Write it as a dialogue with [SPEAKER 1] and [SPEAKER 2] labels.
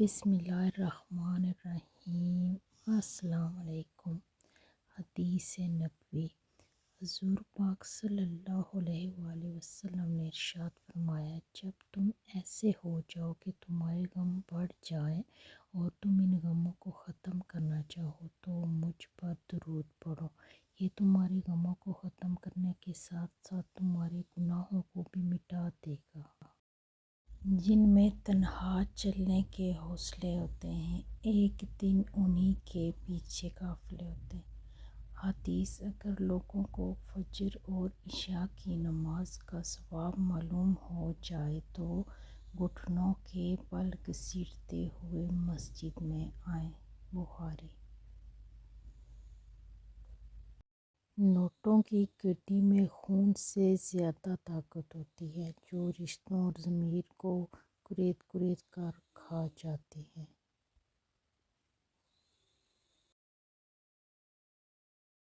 [SPEAKER 1] بسم اللہ الرحمن الرحیم۔ السلام علیکم۔ حدیث نبوی۔ حضور پاک صلی اللہ علیہ وآلہ وسلم نے ارشاد فرمایا، جب تم ایسے ہو جاؤ کہ تمہارے غم بڑھ جائیں اور تم ان غموں کو ختم کرنا چاہو تو مجھ پر درود پڑھو، یہ تمہارے غموں کو ختم کرنے کے ساتھ ساتھ تمہارے گناہوں کو بھی مٹا دے گا۔ جن میں تنہا چلنے کے حوصلے ہوتے ہیں، ایک دن انہی کے پیچھے قافلے ہوتے ہیں۔ حدیث: اگر لوگوں کو فجر اور عشاء کی نماز کا ثواب معلوم ہو جائے تو گھٹنوں کے بل گھسیٹتے ہوئے مسجد میں آئیں۔ بخاری۔ نوٹوں کی گڈی میں خون سے زیادہ طاقت ہوتی ہے، جو رشتوں اور ضمیر کو کریت کریت کر کھا جاتی ہے۔